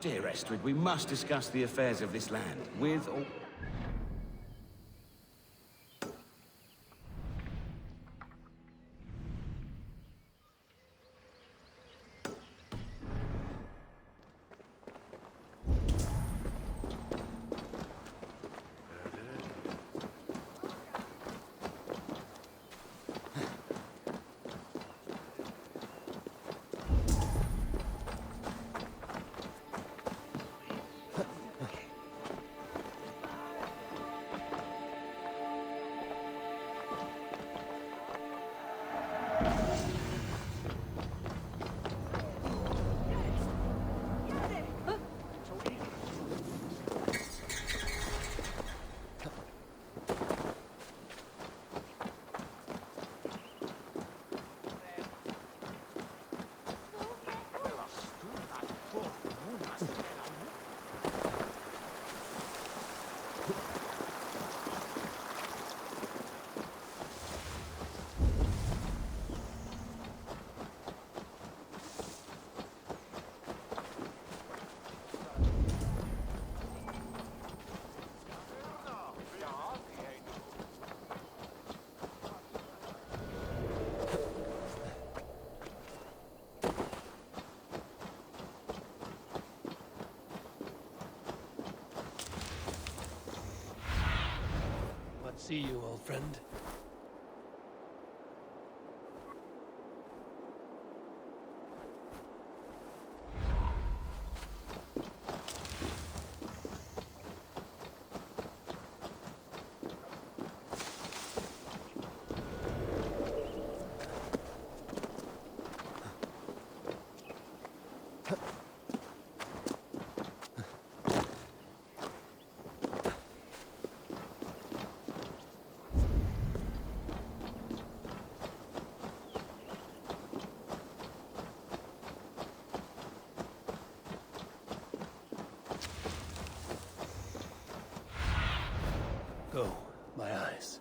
Dear Estrid, we must discuss the affairs of this land, with or... See you, old friend. Go, my eyes.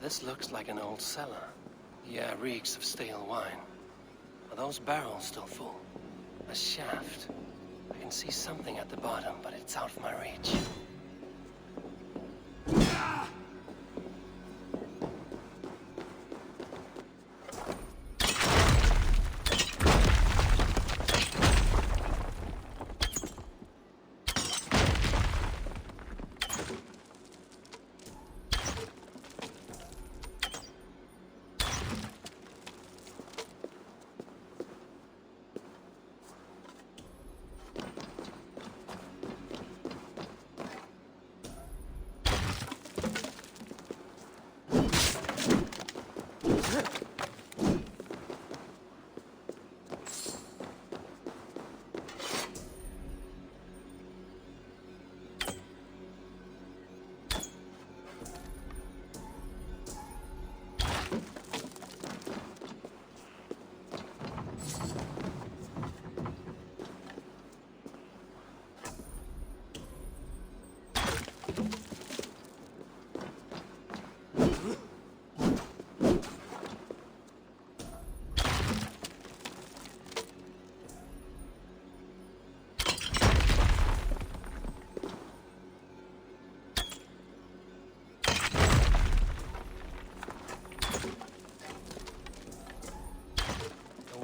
This looks like an old cellar. Yeah, reeks of stale wine. Are those barrels still full? A shaft. I can see something at the bottom, but it's out of my reach.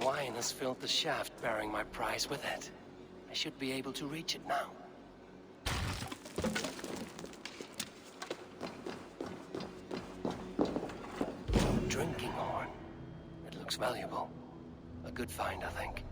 Wine has filled the shaft bearing my prize with it. I should be able to reach it now. Drinking horn. It looks valuable. A good find, I think.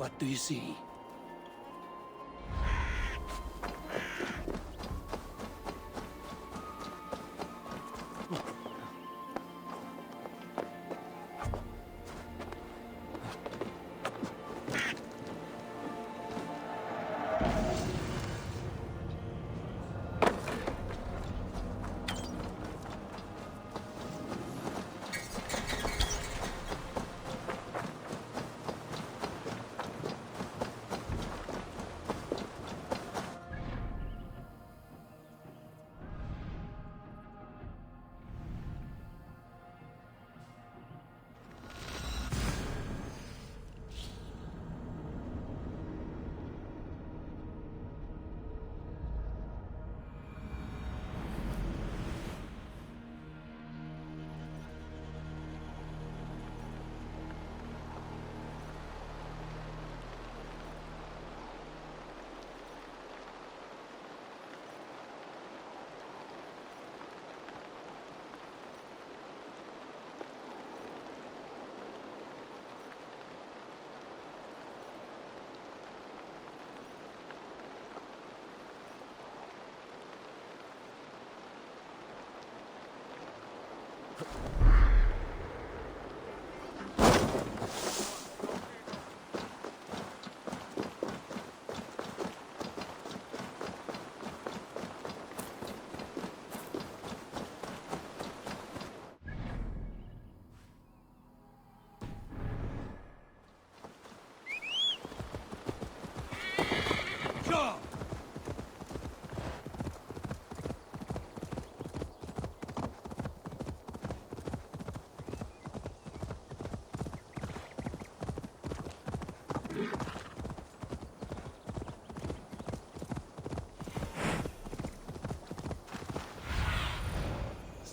What do you see?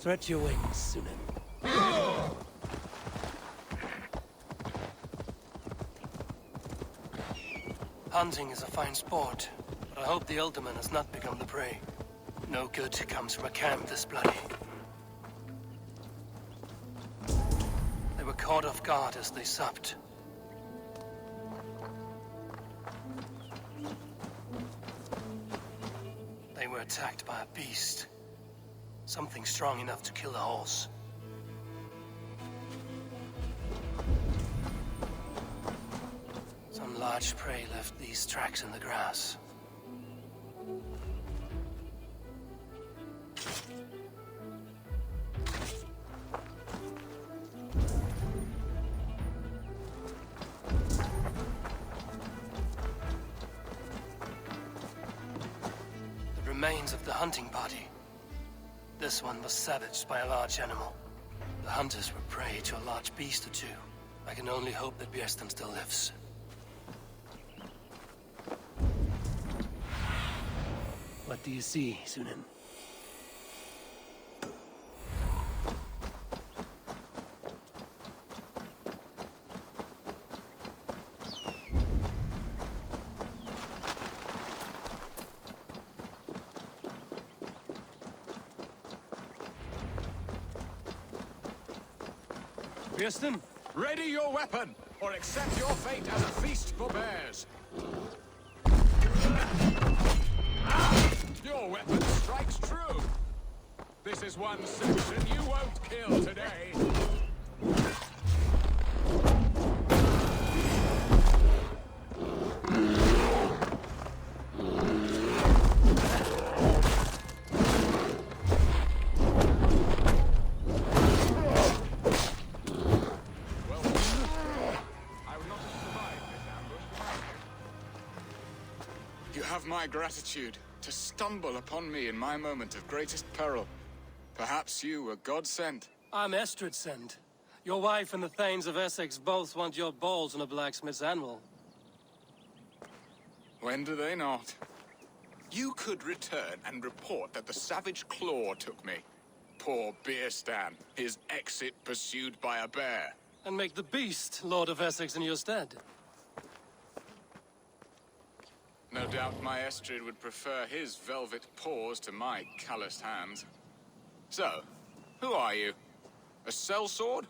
Stretch your wings, Sunan. Hunting is a fine sport, but I hope the Ultiman has not become the prey. No good comes from a camp this bloody. They were caught off guard as they supped. They were attacked by a beast. Something strong enough to kill a horse. Some large prey left these tracks in the grass. The remains of the hunting party. This one was savaged by a large animal. The hunters were prey to a large beast or two. I can only hope that Bjersten still lives. What do you see, Sunan? Bjersten? Ready your weapon, or accept your fate as a feast for bears. Your weapon strikes true. This is one section you won't kill today. You have my gratitude to stumble upon me in my moment of greatest peril. Perhaps you were God-sent. I'm Estrid sent. Your wife and the Thanes of Essex both want your balls on a blacksmith's anvil. When do they not? You could return and report that the savage claw took me. Poor Bjersten, his exit pursued by a bear. And make the beast Lord of Essex in your stead. No doubt my Estrid would prefer his velvet paws to my calloused hands. So, who are you? A sellsword?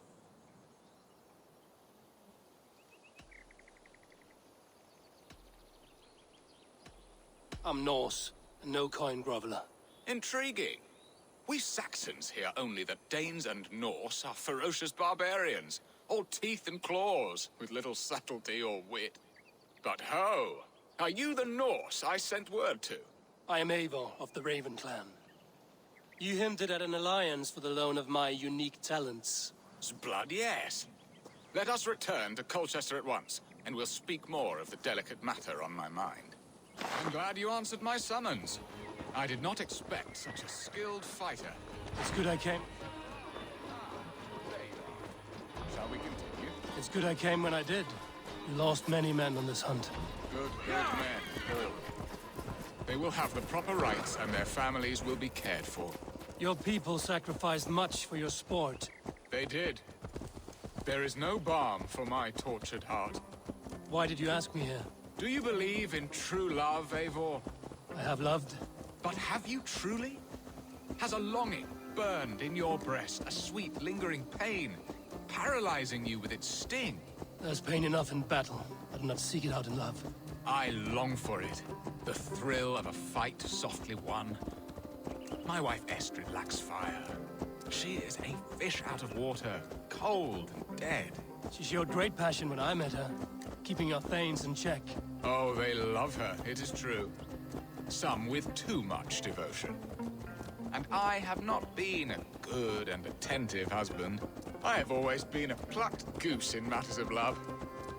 I'm Norse, and no coin groveler. Intriguing. We Saxons hear only that Danes and Norse are ferocious barbarians, all teeth and claws, with little subtlety or wit. But ho! Are you the Norse I sent word to? I am Eivor of the Raven clan. You hinted at an alliance for the loan of my unique talents. Blood, yes. Let us return to Colchester at once, and we'll speak more of the delicate matter on my mind. I'm glad you answered my summons. I did not expect such a skilled fighter. It's good I came. There you are. Shall we continue? It's good I came when I did. We lost many men on this hunt. Good men, all. They will have the proper rights, and their families will be cared for. Your people sacrificed much for your sport. They did. There is no balm for my tortured heart. Why did you ask me here? Do you believe in true love, Eivor? I have loved. But have you truly? Has a longing burned in your breast, a sweet, lingering pain, paralyzing you with its sting? There's pain enough in battle. I do not seek it out in love. I long for it. The thrill of a fight softly won. My wife Estrid lacks fire. She is a fish out of water, cold and dead. She showed great passion when I met her, keeping our Thanes in check. Oh, they love her, it is true. Some with too much devotion. And I have not been a good and attentive husband. I have always been a plucked goose in matters of love.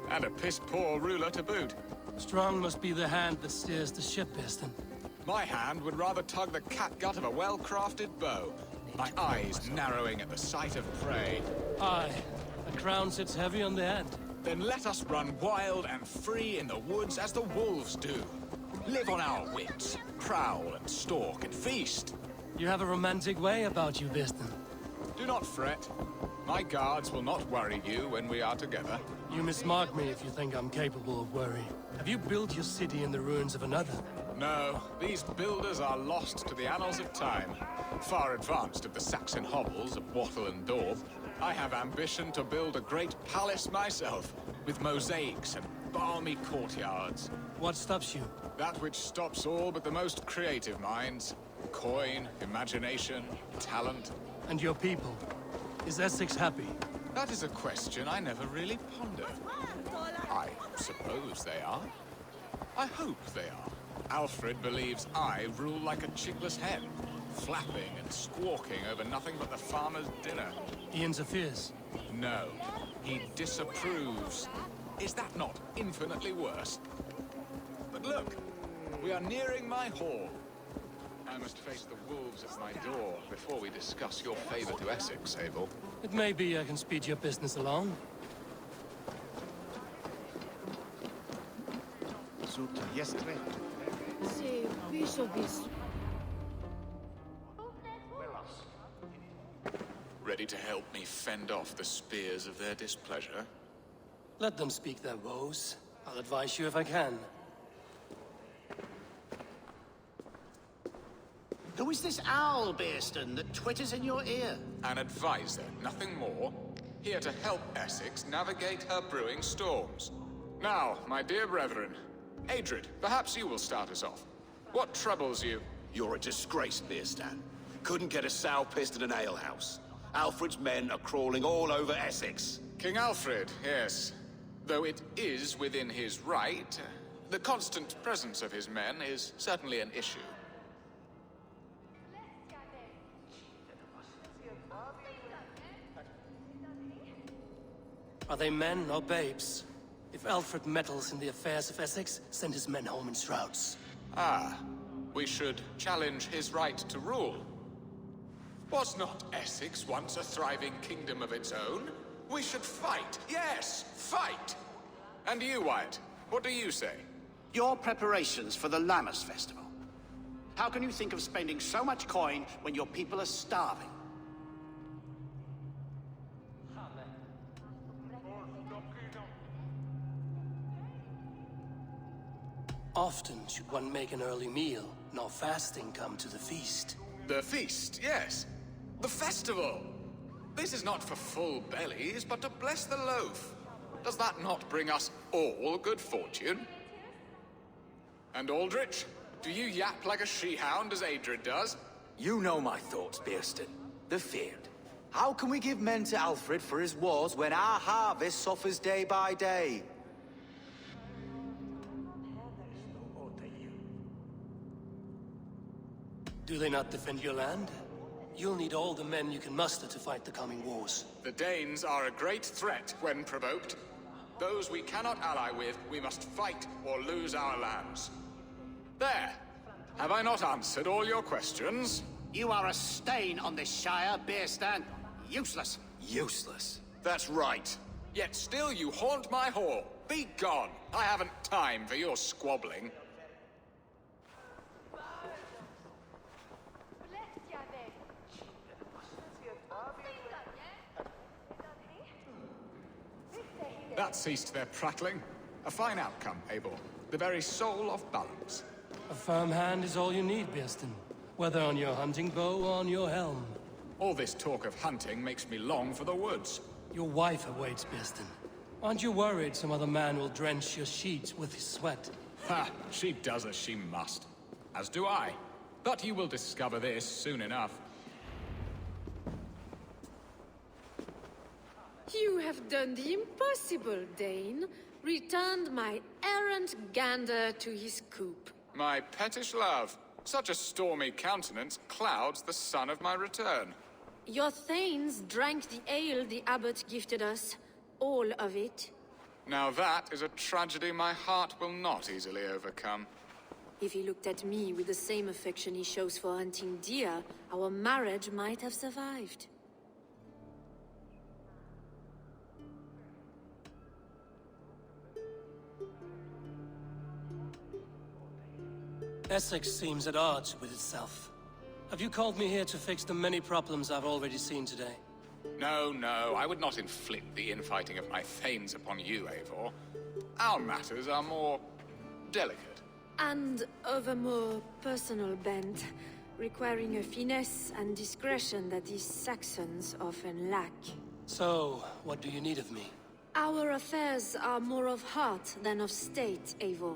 And a piss-poor ruler to boot. Strong must be the hand that steers the ship, Bjersten. My hand would rather tug the catgut of a well-crafted bow. My eyes narrowing at the sight of prey. Aye, a crown sits heavy on the head. Then let us run wild and free in the woods as the wolves do. Live on our wits, prowl and stalk and feast. You have a romantic way about you, Bjersten. Do not fret. My guards will not worry you when we are together. You mismark me if you think I'm capable of worry. Have you built your city in the ruins of another? No, these builders are lost to the annals of time. Far advanced of the Saxon hovels of Wattle and Daub. I have ambition to build a great palace myself, with mosaics and balmy courtyards. What stops you? That which stops all but the most creative minds. Coin, imagination, talent. And your people? Is Essex happy? That is a question I never really pondered. I suppose they are. I hope they are. Alfred believes I rule like a chickless hen, flapping and squawking over nothing but the farmer's dinner. He interferes? No, he disapproves. Is that not infinitely worse? But look, we are nearing my hall. I must face the wolves at my door before we discuss your favor to Essex, Abel. It may be I can speed your business along. Yesterday. Ready to help me fend off the spears of their displeasure? Let them speak their woes. I'll advise you if I can. Who is this owl, Bearston, that twitters in your ear? An advisor, nothing more. Here to help Essex navigate her brewing storms. Now, my dear brethren, Adrid, perhaps you will start us off. What troubles you? You're a disgrace, Beerstan. Couldn't get a sow pissed in an alehouse. Alfred's men are crawling all over Essex. King Alfred, yes. Though it is within his right, the constant presence of his men is certainly an issue. Are they men or babes? If Alfred meddles in the affairs of Essex, send his men home in shrouds. Ah, we should challenge his right to rule. Was not Essex once a thriving kingdom of its own? We should fight, yes, fight! And you, Wyatt, what do you say? Your preparations for the Lammas Festival. How can you think of spending so much coin when your people are starving? Often should one make an early meal, nor fasting come to the feast. The feast, yes. The festival! This is not for full bellies, but to bless the loaf. Does that not bring us all good fortune? And Aldrich, do you yap like a she-hound as Adrid does? You know my thoughts, Bearston. The feared. How can we give men to Alfred for his wars when our harvest suffers day by day? Do they not defend your land? You'll need all the men you can muster to fight the coming wars. The Danes are a great threat when provoked. Those we cannot ally with, we must fight or lose our lands. There! Have I not answered all your questions? You are a stain on this shire, Bearstan. Useless. Useless. That's right. Yet still you haunt my hall. Be gone! I haven't time for your squabbling. That ceased their prattling. A fine outcome, Abel. The very soul of balance. A firm hand is all you need, Bearston. Whether on your hunting bow or on your helm. All this talk of hunting makes me long for the woods. Your wife awaits, Bearston. Aren't you worried some other man will drench your sheets with his sweat? Ha! She does as she must. As do I. But you will discover this soon enough. You have done the impossible, Dane. Returned my errant gander to his coop. My pettish love. Such a stormy countenance clouds the sun of my return. Your thanes drank the ale the abbot gifted us. All of it. Now that is a tragedy my heart will not easily overcome. If he looked at me with the same affection he shows for hunting deer, our marriage might have survived. Essex seems at odds with itself. Have you called me here to fix the many problems I've already seen today? No, no, I would not inflict the infighting of my thanes upon you, Eivor. Our matters are more delicate. And of a more personal bent, requiring a finesse and discretion that these Saxons often lack. So, what do you need of me? Our affairs are more of heart than of state, Eivor.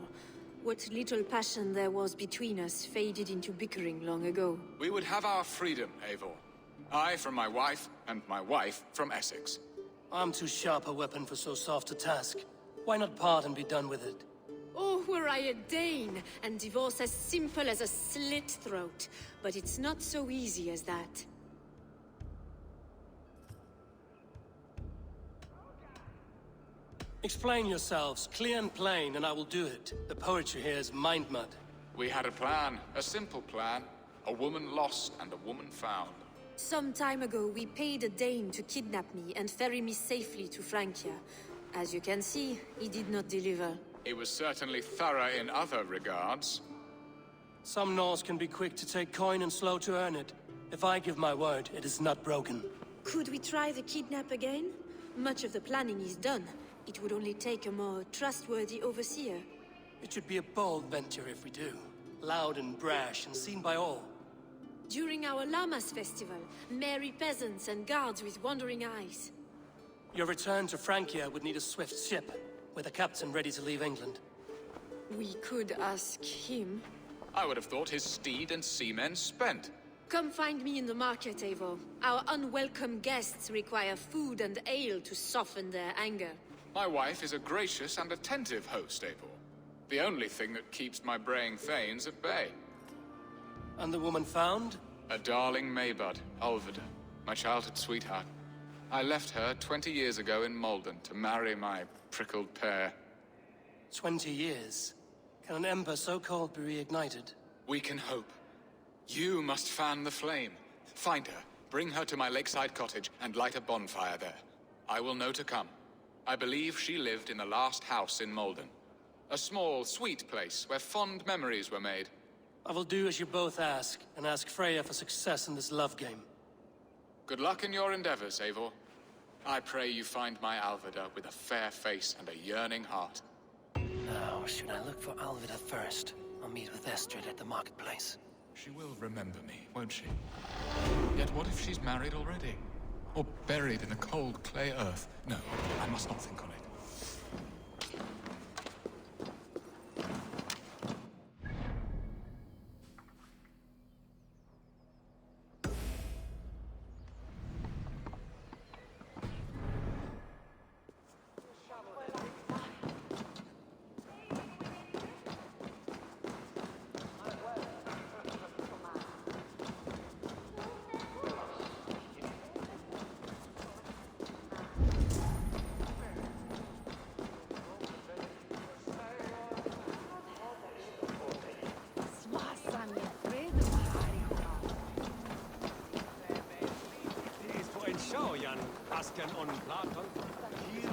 What little passion there was between us faded into bickering long ago. We would have our freedom, Eivor. I from my wife, and my wife from Essex. I'm too sharp a weapon for so soft a task. Why not part and be done with it? Oh, were I a Dane, and divorce as simple as a slit throat. But it's not so easy as that. Explain yourselves, clear and plain, and I will do it. The poetry here is mind mud. We had a plan, a simple plan. A woman lost and a woman found. Some time ago, we paid a Dane to kidnap me and ferry me safely to Francia. As you can see, he did not deliver. He was certainly thorough in other regards. Some Norse can be quick to take coin and slow to earn it. If I give my word, it is not broken. Could we try the kidnap again? Much of the planning is done. It would only take a more trustworthy overseer. It should be a bold venture if we do. Loud and brash and seen by all. During our Llamas festival, merry peasants and guards with wandering eyes. Your return to Francia would need a swift ship, with a captain ready to leave England. We could ask him. I would have thought his steed and seamen spent. Come find me in the market, Eivor. Our unwelcome guests require food and ale to soften their anger. My wife is a gracious and attentive host, Eivor. The only thing that keeps my braying thanes at bay. And the woman found? A darling Maybud, Ulvida, my childhood sweetheart. I left her 20 years ago in Malden to marry my prickled pear. 20 years? Can an ember so cold be reignited? We can hope. You must fan the flame. Find her, bring her to my lakeside cottage, and light a bonfire there. I will know to come. I believe she lived in the last house in Malden. A small, sweet place where fond memories were made. I will do as you both ask, and ask Freya for success in this love game. Good luck in your endeavors, Eivor. I pray you find my Alvida with a fair face and a yearning heart. Now, should I look for Alvida first? I'll meet with Estrid at the marketplace. She will remember me, won't she? Yet what if she's married already? Or buried in the cold clay earth? No, I must not think on it. Asken on Platon, here